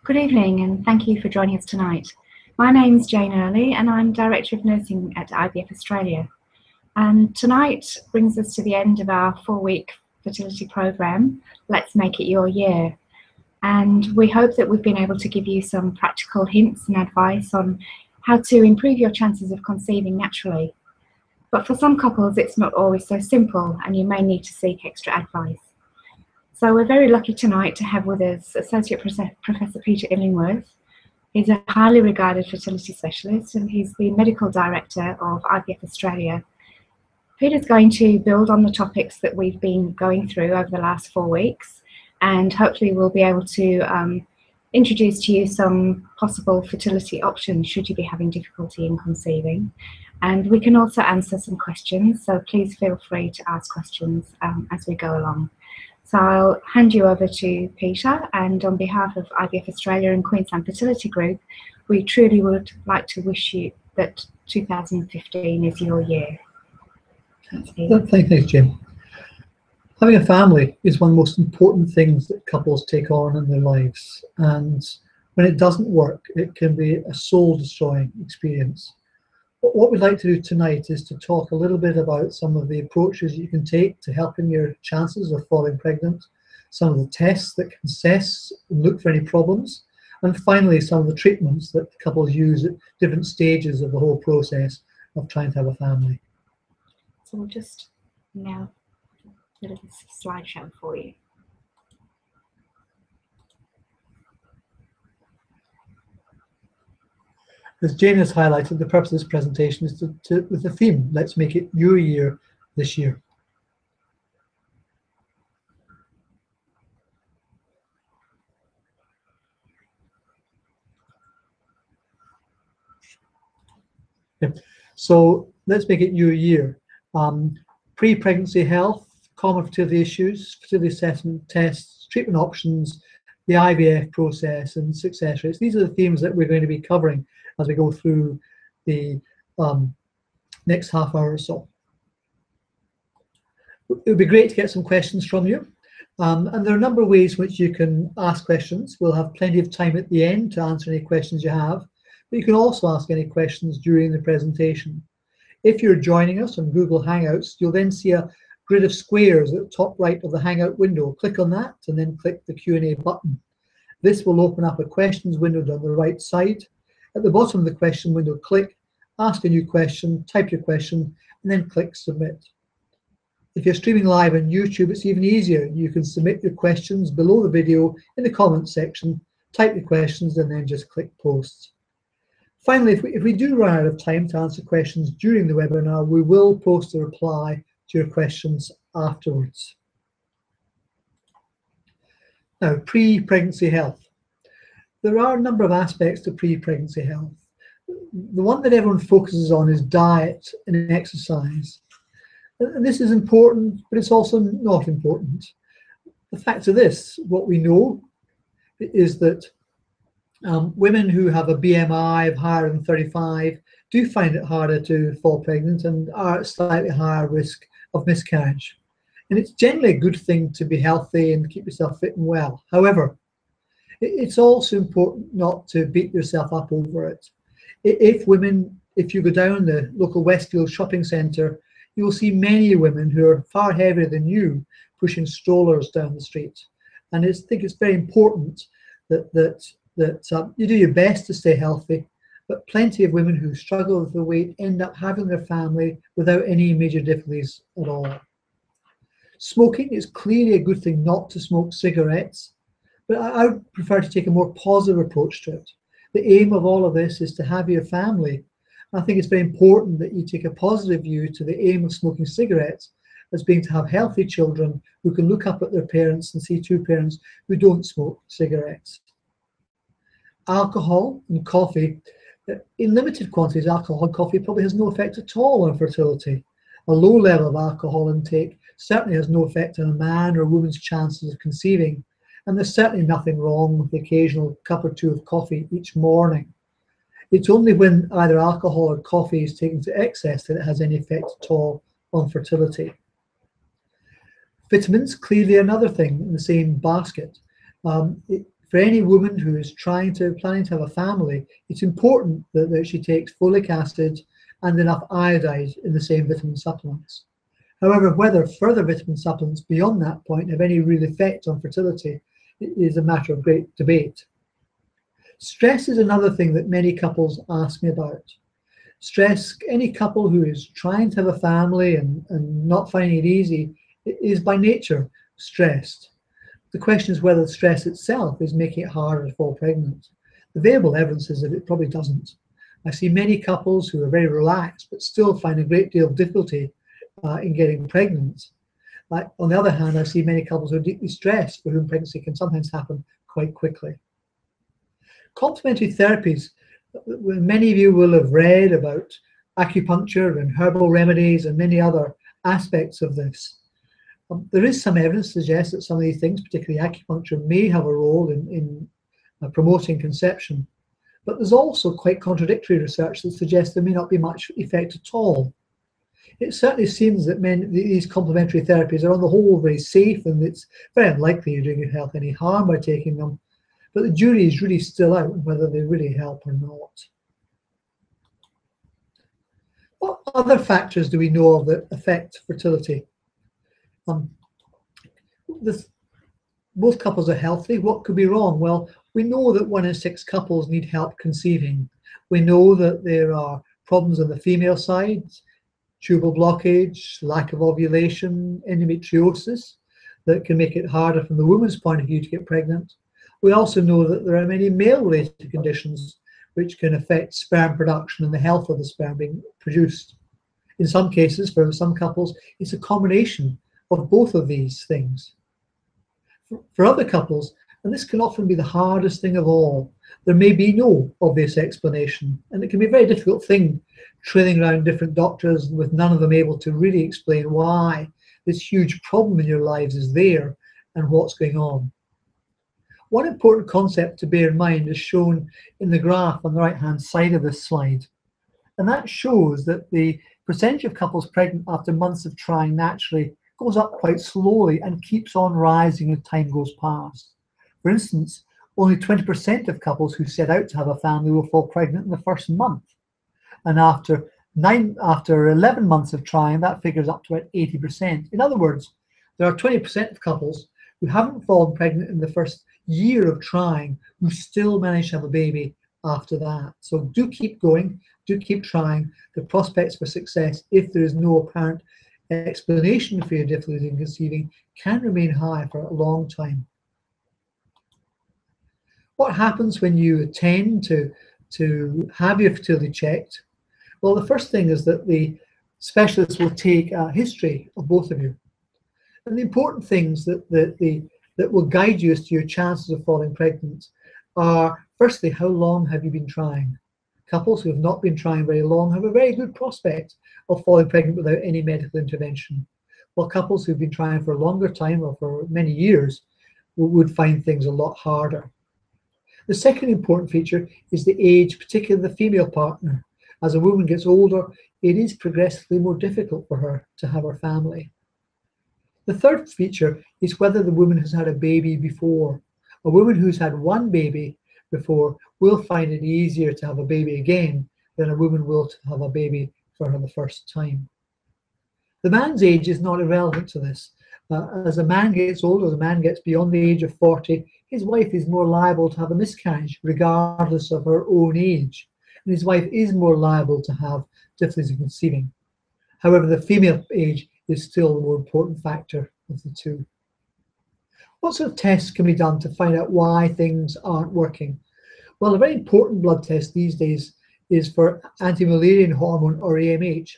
Good evening, and thank you for joining us tonight. My name's Jane Earley, and I'm Director of Nursing at IVF Australia. And tonight brings us to the end of our 4-week fertility program, Let's Make It Your Year. And we hope that we've been able to give you some practical hints and advice on how to improve your chances of conceiving naturally. But for some couples, it's not always so simple, and you may need to seek extra advice. So we're very lucky tonight to have with us Associate Professor Peter Illingworth. He's a highly regarded fertility specialist, and he's the Medical Director of IVF Australia. Peter's going to build on the topics that we've been going through over the last 4 weeks, and hopefully we'll be able to introduce to you some possible fertility options should you be having difficulty in conceiving. And we can also answer some questions, so please feel free to ask questions as we go along. So I'll hand you over to Peter, and on behalf of IVF Australia and Queensland Fertility Group, we truly would like to wish you that 2015 is your year. Thanks, Jim. Having a family is one of the most important things that couples take on in their lives, and when it doesn't work, it can be a soul-destroying experience. But what we'd like to do tonight is to talk a little bit about some of the approaches you can take to helping your chances of falling pregnant, some of the tests that can assess and look for any problems, and finally some of the treatments that couples use at different stages of the whole process of trying to have a family. So we'll just now do a slideshow for you. As Jane has highlighted, the purpose of this presentation is with the theme, let's make it your year this year. Okay. So let's make it your year. Pre-pregnancy health, common fertility issues, fertility assessment tests, treatment options, the IVF process and success rates. These are the themes that we're going to be covering as we go through the next half hour or so. It would be great to get some questions from you. And there are a number of ways in which you can ask questions. We'll have plenty of time at the end to answer any questions you have, but you can also ask any questions during the presentation. If you're joining us on Google Hangouts, you'll then see a grid of squares at the top right of the Hangout window. Click on that and then click the Q&A button. This will open up a questions window on the right side. At the bottom of the question window, click Ask a New Question, type your question, and then click Submit. If you're streaming live on YouTube, it's even easier. You can submit your questions below the video in the comments section, type your questions, and then just click Post. Finally, if we do run out of time to answer questions during the webinar, we will post a reply to your questions afterwards. Now, pre-pregnancy health. There are a number of aspects to pre-pregnancy health. The one that everyone focuses on is diet and exercise. And this is important, but it's also not important. The fact of this, what we know is that women who have a BMI of higher than 35 do find it harder to fall pregnant and are at slightly higher risk of miscarriage. And it's generally a good thing to be healthy and keep yourself fit and well. However, it's also important not to beat yourself up over it. If you go down the local Westfield shopping centre, you will see many women who are far heavier than you pushing strollers down the street. And I think it's very important that you do your best to stay healthy, but plenty of women who struggle with the weight end up having their family without any major difficulties at all. Smoking is clearly a good thing not to smoke cigarettes, but I would prefer to take a more positive approach to it. The aim of all of this is to have your family. I think it's very important that you take a positive view to the aim of smoking cigarettes as being to have healthy children who can look up at their parents and see two parents who don't smoke cigarettes. Alcohol and coffee, in limited quantities, alcohol and coffee probably has no effect at all on fertility. A low level of alcohol intake certainly has no effect on a man or woman's chances of conceiving, and there's certainly nothing wrong with the occasional cup or two of coffee each morning. It's only when either alcohol or coffee is taken to excess that it has any effect at all on fertility. Vitamins, clearly another thing in the same basket. For any woman who is planning to have a family, it's important that she takes folic acid and enough iodide in the same vitamin supplements. However, whether further vitamin supplements beyond that point have any real effect on fertility is a matter of great debate. Stress is another thing that many couples ask me about. Stress, any couple who is trying to have a family and not finding it easy is by nature stressed. The question is whether the stress itself is making it harder to fall pregnant. The available evidence is that it probably doesn't. I see many couples who are very relaxed but still find a great deal of difficulty in getting pregnant. On the other hand, I see many couples who are deeply stressed for whom pregnancy can sometimes happen quite quickly. Complementary therapies, many of you will have read about acupuncture and herbal remedies and many other aspects of this. There is some evidence to suggest that some of these things, particularly acupuncture, may have a role in promoting conception. But there's also quite contradictory research that suggests there may not be much effect at all. It certainly seems that these complementary therapies are on the whole very safe, and it's very unlikely you're doing your health any harm by taking them. But the jury is really still out on whether they really help or not. What other factors do we know of that affect fertility? Most couples are healthy. What could be wrong? Well, we know that 1 in 6 couples need help conceiving. We know that there are problems on the female side, tubal blockage, lack of ovulation, endometriosis, that can make it harder from the woman's point of view to get pregnant. We also know that there are many male-related conditions which can affect sperm production and the health of the sperm being produced. In some cases, for some couples, it's a combination of both of these things. For other couples, and this can often be the hardest thing of all, there may be no obvious explanation, and it can be a very difficult thing trailing around different doctors with none of them able to really explain why this huge problem in your lives is there and what's going on. One important concept to bear in mind is shown in the graph on the right-hand side of this slide, and that shows that the percentage of couples pregnant after months of trying naturally goes up quite slowly and keeps on rising as time goes past. For instance, only 20% of couples who set out to have a family will fall pregnant in the first month. And after 11 months of trying, that figure is up to about 80%. In other words, there are 20% of couples who haven't fallen pregnant in the first year of trying who still manage to have a baby after that. So do keep going, do keep trying. The prospects for success, if there is no apparent explanation for your difficulty in conceiving, can remain high for a long time. What happens when you attend to have your fertility checked? Well, the first thing is that the specialist will take a history of both of you. And the important things that will guide you as to your chances of falling pregnant are, firstly, how long have you been trying? Couples who have not been trying very long have a very good prospect of falling pregnant without any medical intervention, while couples who've been trying for a longer time or for many years would find things a lot harder. The second important feature is the age, particularly the female partner. As a woman gets older, it is progressively more difficult for her to have her family. The third feature is whether the woman has had a baby before. A woman who's had one baby before will find it easier to have a baby again than a woman will to have a baby for her the first time. The man's age is not irrelevant to this. As a man gets older, as a man gets beyond the age of 40, his wife is more liable to have a miscarriage regardless of her own age. And his wife is more liable to have difficulties in conceiving. However, the female age is still the more important factor of the two. What sort of tests can be done to find out why things aren't working? Well, a very important blood test these days is for anti-Mullerian hormone, or AMH.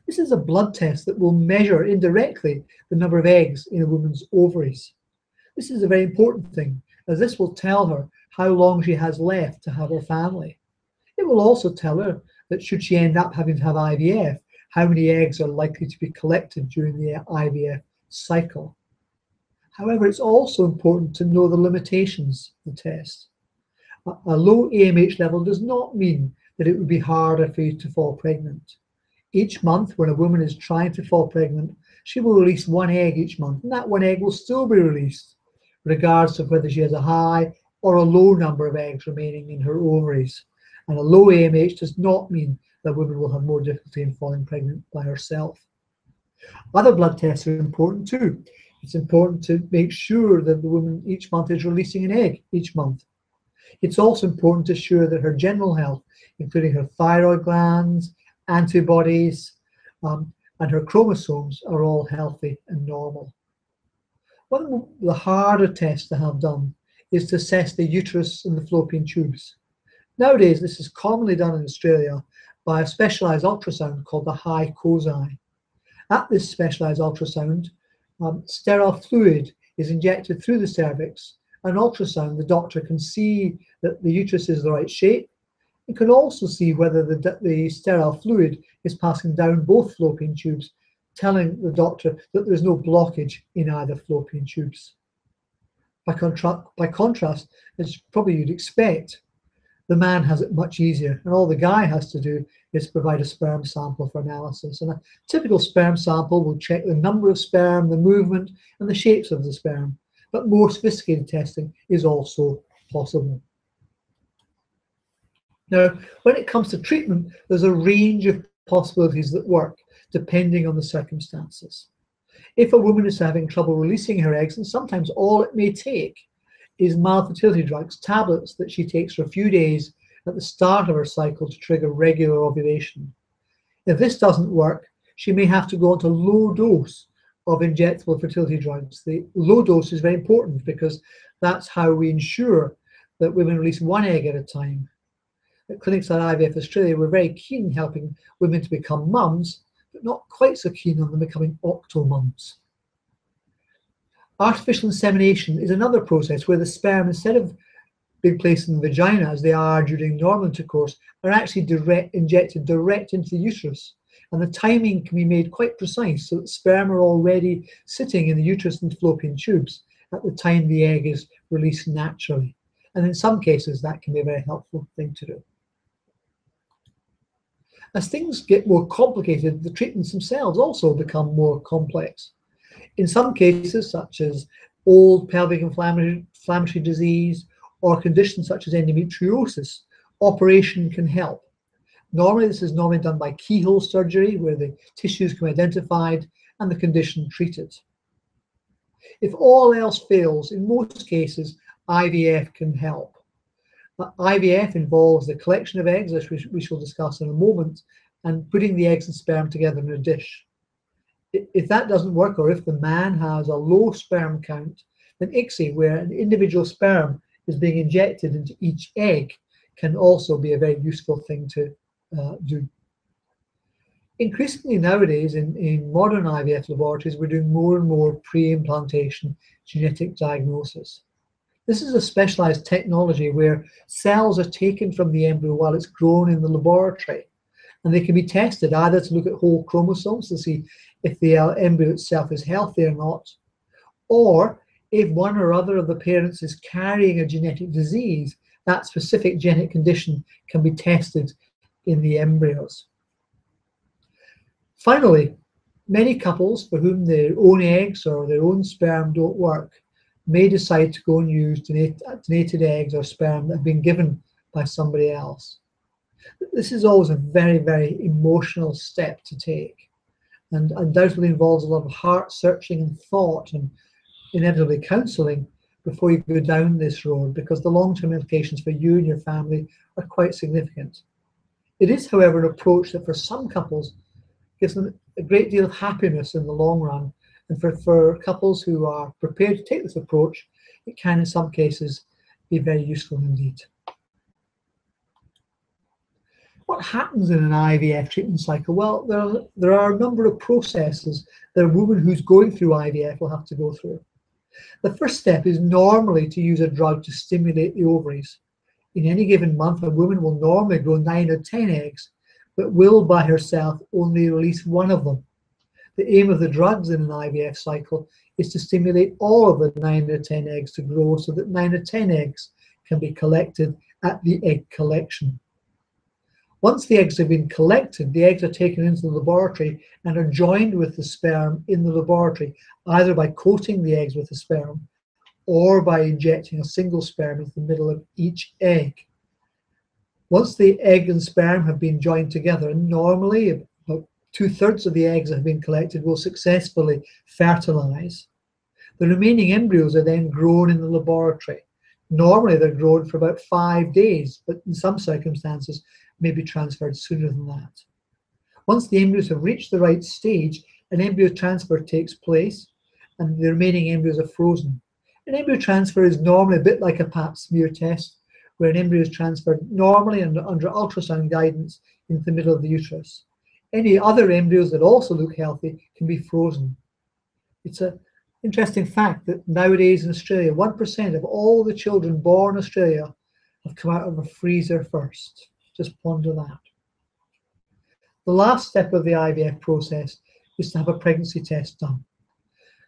This is a blood test that will measure indirectly the number of eggs in a woman's ovaries. This is a very important thing, as this will tell her how long she has left to have her family. It will also tell her that should she end up having to have IVF, how many eggs are likely to be collected during the IVF cycle. However, it's also important to know the limitations of the test. A low AMH level does not mean that it would be harder for you to fall pregnant. Each month, when a woman is trying to fall pregnant, she will release one egg each month, and that one egg will still be released, regardless of whether she has a high or a low number of eggs remaining in her ovaries. And a low AMH does not mean that women will have more difficulty in falling pregnant by herself. Other blood tests are important too. It's important to make sure that the woman each month is releasing an egg each month. It's also important to ensure that her general health, including her thyroid glands, antibodies, and her chromosomes are all healthy and normal. One of the harder tests to have done is to assess the uterus and the fallopian tubes. Nowadays, this is commonly done in Australia by a specialised ultrasound called the high COSI. At this specialised ultrasound, sterile fluid is injected through the cervix. An ultrasound, the doctor can see that the uterus is the right shape. It can also see whether the sterile fluid is passing down both fallopian tubes, telling the doctor that there's no blockage in either fallopian tubes. By contrast, as probably you'd expect, the man has it much easier, and all the guy has to do is provide a sperm sample for analysis. And a typical sperm sample will check the number of sperm, the movement, and the shapes of the sperm. But more sophisticated testing is also possible. Now, when it comes to treatment, there's a range of possibilities that work, depending on the circumstances. If a woman is having trouble releasing her eggs, and sometimes all it may take is mild fertility drugs, tablets that she takes for a few days at the start of her cycle to trigger regular ovulation. If this doesn't work, she may have to go on to low dose of injectable fertility drugs. The low dose is very important because that's how we ensure that women release one egg at a time. At clinics like IVF Australia, we're very keen helping women to become mums, but not quite so keen on them becoming octo-mums. Artificial insemination is another process where the sperm, instead of being placed in the vagina as they are during normal intercourse, are actually injected direct into the uterus. And the timing can be made quite precise so that sperm are already sitting in the uterus and fallopian tubes at the time the egg is released naturally. And in some cases, that can be a very helpful thing to do. As things get more complicated, the treatments themselves also become more complex. In some cases, such as old pelvic inflammatory disease or conditions such as endometriosis, operation can help. Normally, this is normally done by keyhole surgery, where the tissues can be identified and the condition treated. If all else fails, in most cases, IVF can help. IVF involves the collection of eggs, which we shall discuss in a moment, and putting the eggs and sperm together in a dish. If that doesn't work, or if the man has a low sperm count, then ICSI, where an individual sperm is being injected into each egg, can also be a very useful thing to do. Increasingly nowadays, in modern IVF laboratories, we're doing more and more pre-implantation genetic diagnosis. This is a specialized technology where cells are taken from the embryo while it's grown in the laboratory, and they can be tested either to look at whole chromosomes to see if the embryo itself is healthy or not, or if one or other of the parents is carrying a genetic disease, that specific genetic condition can be tested in the embryos. Finally, many couples for whom their own eggs or their own sperm don't work may decide to go and use donated eggs or sperm that have been given by somebody else. This is always a very, very emotional step to take, and undoubtedly involves a lot of heart searching and thought and inevitably counselling before you go down this road, because the long-term implications for you and your family are quite significant. It is, however, an approach that for some couples gives them a great deal of happiness in the long run. And for couples who are prepared to take this approach, it can in some cases be very useful indeed. What happens in an IVF treatment cycle? Well, there are a number of processes that a woman who's going through IVF will have to go through. The first step is normally to use a drug to stimulate the ovaries. In any given month, a woman will normally grow 9 or 10 eggs, but will by herself only release one of them. The aim of the drugs in an IVF cycle is to stimulate all of the 9 or 10 eggs to grow so that 9 or 10 eggs can be collected at the egg collection. Once the eggs have been collected, the eggs are taken into the laboratory and are joined with the sperm in the laboratory, either by coating the eggs with the sperm or by injecting a single sperm into the middle of each egg. Once the egg and sperm have been joined together, and normally about 2/3 of the eggs that have been collected will successfully fertilize. The remaining embryos are then grown in the laboratory. Normally they're grown for about 5 days, but in some circumstances may be transferred sooner than that. Once the embryos have reached the right stage, an embryo transfer takes place and the remaining embryos are frozen. An embryo transfer is normally a bit like a pap smear test, where an embryo is transferred normally under ultrasound guidance into the middle of the uterus. Any other embryos that also look healthy can be frozen. It's an interesting fact that nowadays in Australia, 1% of all the children born in Australia have come out of a freezer first. Just ponder that. The last step of the IVF process is to have a pregnancy test done.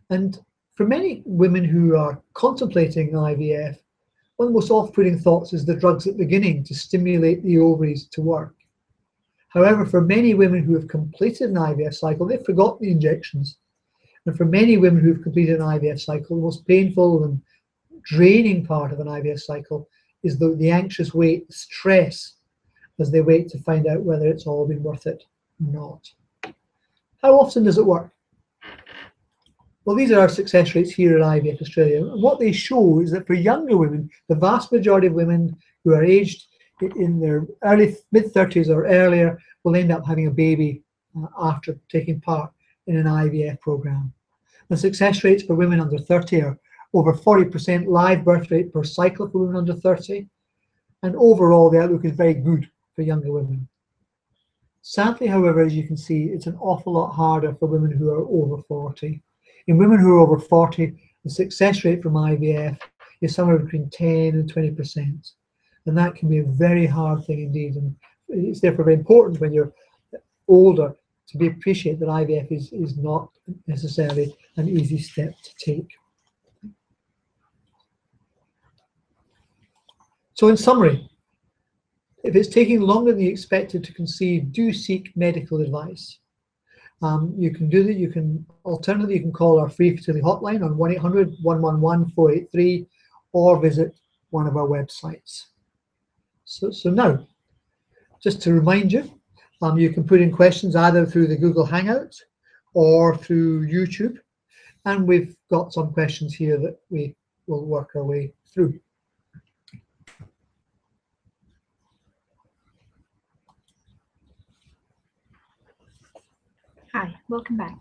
And for many women who are contemplating IVF, one of the most off-putting thoughts is the drugs at the beginning to stimulate the ovaries to work. However, for many women who have completed an IVF cycle, they've forgotten the injections. And for many women who have completed an IVF cycle, the most painful and draining part of an IVF cycle is the anxious wait, the stress, as they wait to find out whether it's all been worth it or not. How often does it work? Well, these are our success rates here at IVF Australia. And what they show is that for younger women, the vast majority of women who are aged in their mid-30s or earlier will end up having a baby after taking part in an IVF program. The success rates for women under 30 are over 40% live birth rate per cycle for women under 30. And overall, the outlook is very good for younger women. Sadly, however, as you can see, it's an awful lot harder for women who are over 40. In women who are over 40, the success rate from IVF is somewhere between 10 and 20%. And that can be a very hard thing indeed. And it's therefore very important when you're older to appreciate that IVF is not necessarily an easy step to take. So in summary, if it's taking longer than you expected to conceive, do seek medical advice. You can do that. Alternatively, you can call our free fertility hotline on 1-800-111-483 or visit one of our websites. So now, just to remind you, you can put in questions either through the Google Hangout or through YouTube. And we've got some questions here that we will work our way through. Hi, welcome back.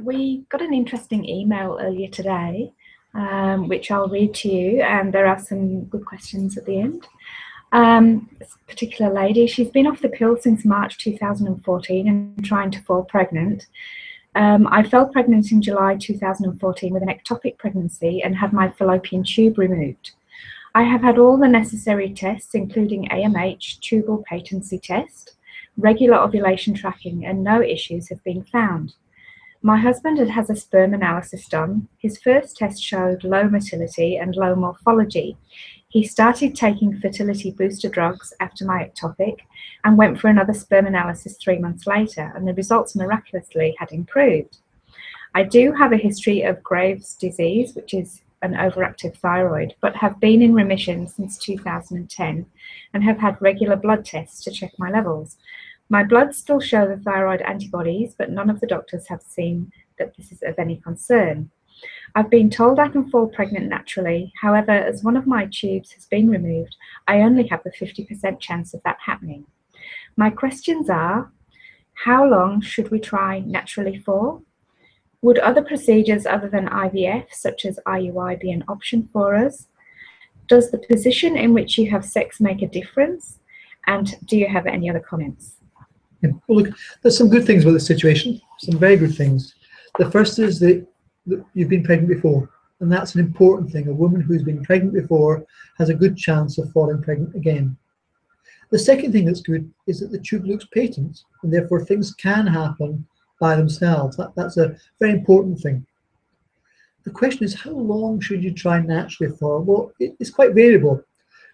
We got an interesting email earlier today, which I'll read to you, and there are some good questions at the end. This particular lady, she's been off the pill since March 2014 and trying to fall pregnant. I fell pregnant in July 2014 with an ectopic pregnancy and had my fallopian tube removed. I have had all the necessary tests, including AMH, tubal patency test, regular ovulation tracking, and no issues have been found. My husband has a sperm analysis done. His first test showed low motility and low morphology. He started taking fertility booster drugs after my ectopic and went for another sperm analysis 3 months later, and the results miraculously had improved. I do have a history of Graves' disease, which is an overactive thyroid, but have been in remission since 2010 and have had regular blood tests to check my levels. My bloods still show the thyroid antibodies, but none of the doctors have seen that this is of any concern. I've been told I can fall pregnant naturally. However, as one of my tubes has been removed, I only have a 50% chance of that happening. My questions are, how long should we try naturally for? Would other procedures other than IVF, such as IUI, be an option for us? Does the position in which you have sex make a difference? And do you have any other comments? Yeah. Well, look, there's some good things with the situation, some very good things. The first is that you've been pregnant before, and that's an important thing. A woman who's been pregnant before has a good chance of falling pregnant again. The second thing that's good is that the tube looks patent, and therefore things can happen by themselves. That's a very important thing. The question is, how long should you try naturally for? Well, it's quite variable.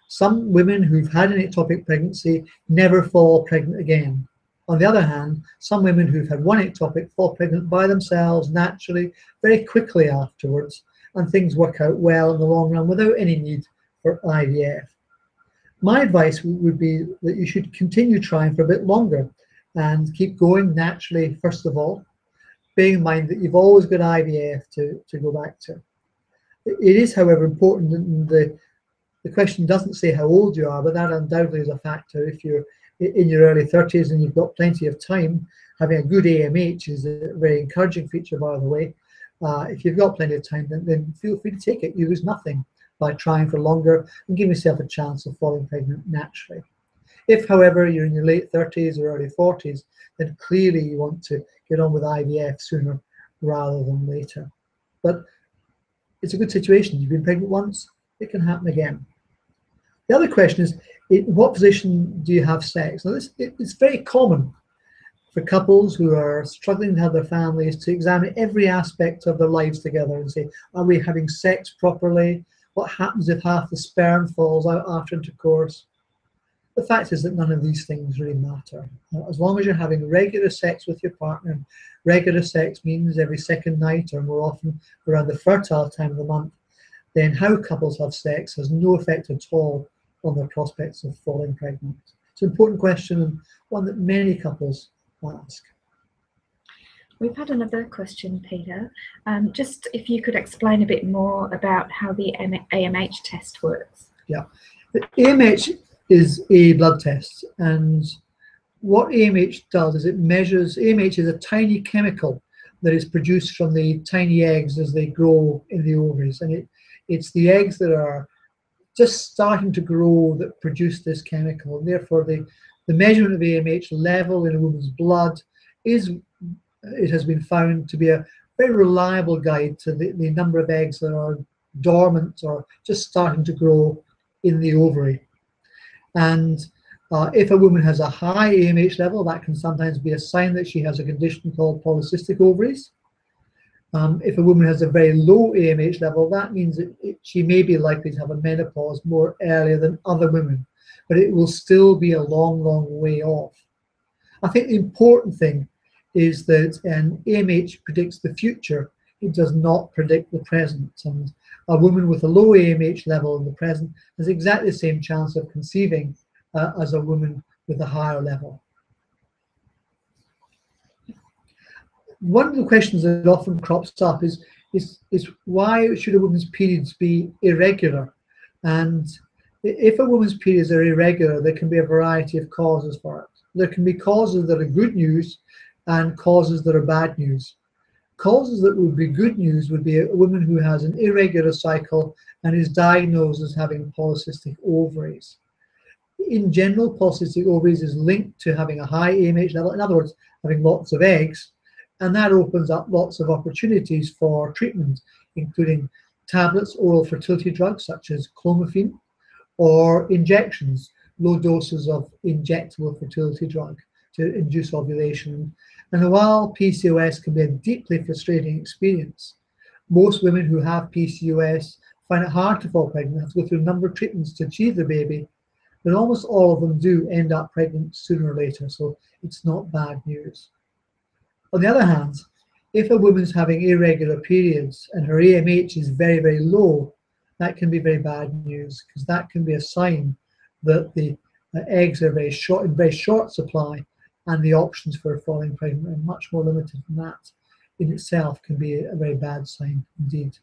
Some women who've had an ectopic pregnancy never fall pregnant again. On the other hand, some women who've had one ectopic fall pregnant by themselves naturally very quickly afterwards, and things work out well in the long run without any need for IVF. My advice would be that you should continue trying for a bit longer and keep going naturally, first of all, bearing in mind that you've always got IVF to go back to. It is, however, important that the question doesn't say how old you are, but that undoubtedly is a factor. If you're in your early 30s and you've got plenty of time, having a good AMH is a very encouraging feature, by the way. If you've got plenty of time, then feel free to take it. You lose nothing by trying for longer and give yourself a chance of falling pregnant naturally. If, however, you're in your late 30s or early 40s, then clearly you want to get on with IVF sooner rather than later. But it's a good situation. You've been pregnant once, it can happen again. The other question is, in what position do you have sex? Now, it's very common for couples who are struggling to have their families to examine every aspect of their lives together and say, are we having sex properly? What happens if half the sperm falls out after intercourse? The fact is that none of these things really matter. As long as you're having regular sex with your partner, regular sex means every second night or more often around the fertile time of the month, then how couples have sex has no effect at all on their prospects of falling pregnant. It's an important question and one that many couples ask. We've had another question, Peter. Just if you could explain a bit more about how the AMH test works. Yeah, the AMH is a blood test, and what AMH does is it measures. AMH is a tiny chemical that is produced from the tiny eggs as they grow in the ovaries, and it's the eggs that are just starting to grow that produce this chemical, and therefore the measurement of AMH level in a woman's blood it has been found to be a very reliable guide to the number of eggs that are dormant or just starting to grow in the ovary. And if a woman has a high AMH level, that can sometimes be a sign that she has a condition called polycystic ovaries. If a woman has a very low AMH level, that means that she may be likely to have a menopause more earlier than other women, but it will still be a long, long way off. I think the important thing is that an AMH predicts the future. It does not predict the present. And a woman with a low AMH level in the present has exactly the same chance of conceiving as a woman with a higher level. One of the questions that often crops up is why should a woman's periods be irregular? And if a woman's periods are irregular, there can be a variety of causes for it. There can be causes that are good news and causes that are bad news. Causes that would be good news would be a woman who has an irregular cycle and is diagnosed as having polycystic ovaries. In general, polycystic ovaries is linked to having a high AMH level, in other words, having lots of eggs, and that opens up lots of opportunities for treatment, including tablets, oral fertility drugs such as clomiphene, or injections, low doses of injectable fertility drug to induce ovulation. And while PCOS can be a deeply frustrating experience, most women who have PCOS find it hard to fall pregnant, have to go through a number of treatments to achieve the baby, but almost all of them do end up pregnant sooner or later, so it's not bad news. On the other hand, if a woman's having irregular periods and her AMH is very, very low, that can be very bad news, because that can be a sign that the eggs are in very short supply, and the options for falling pregnant are much more limited than that. In itself can be a very bad sign indeed.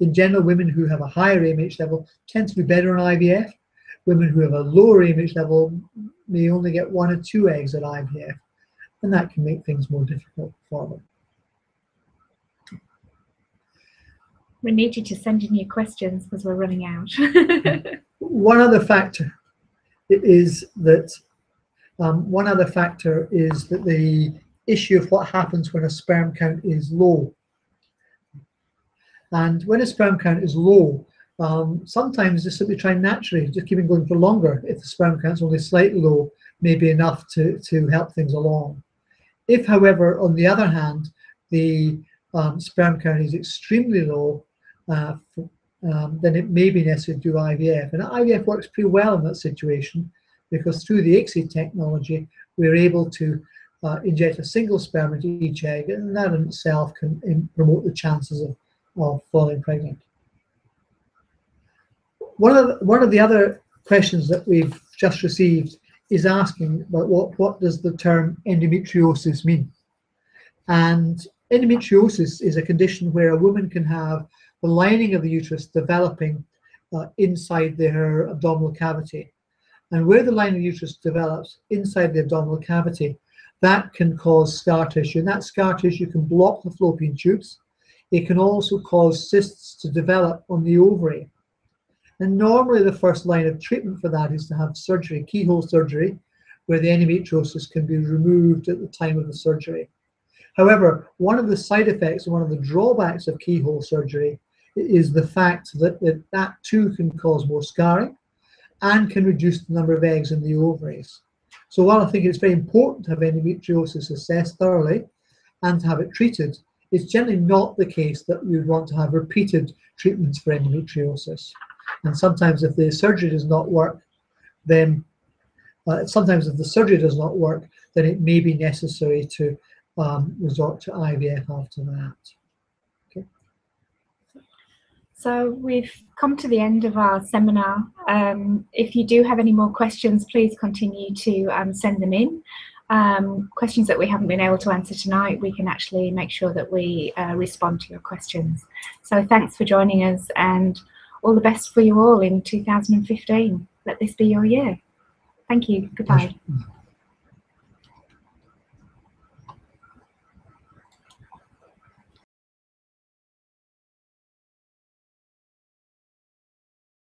In general, women who have a higher AMH level tend to do better on IVF. Women who have a lower AMH level may only get 1 or 2 eggs at IVF, and that can make things more difficult for them. We need you to send in your questions because we're running out. One other factor is that the issue of what happens when a sperm count is low. And when a sperm count is low, sometimes just simply try naturally, just keeping going for longer. If the sperm count's only slightly low, may be enough to help things along. If, however, on the other hand, the sperm count is extremely low, then it may be necessary to do IVF. And IVF works pretty well in that situation, because through the ICSI technology, we're able to inject a single sperm into each egg, and that in itself can promote the chances of falling pregnant. One of the other questions that we've just received is asking about what does the term endometriosis mean? And endometriosis is a condition where a woman can have the lining of the uterus developing inside her abdominal cavity. And where the lining of the uterus develops inside the abdominal cavity, that can cause scar tissue. And that scar tissue can block the fallopian tubes. It can also cause cysts to develop on the ovary. And normally the first line of treatment for that is to have surgery, keyhole surgery, where the endometriosis can be removed at the time of the surgery. However, one of the side effects and one of the drawbacks of keyhole surgery is the fact that that too can cause more scarring and can reduce the number of eggs in the ovaries. So while I think it's very important to have endometriosis assessed thoroughly and to have it treated, it's generally not the case that you'd want to have repeated treatments for endometriosis. And sometimes if the surgery does not work, then then it may be necessary to resort to IVF after that. Okay. So we've come to the end of our seminar. If you do have any more questions, please continue to send them in. Questions that we haven't been able to answer tonight, we can actually make sure that we respond to your questions. So thanks for joining us, and all the best for you all in 2015. Let this be your year. Thank you. Goodbye.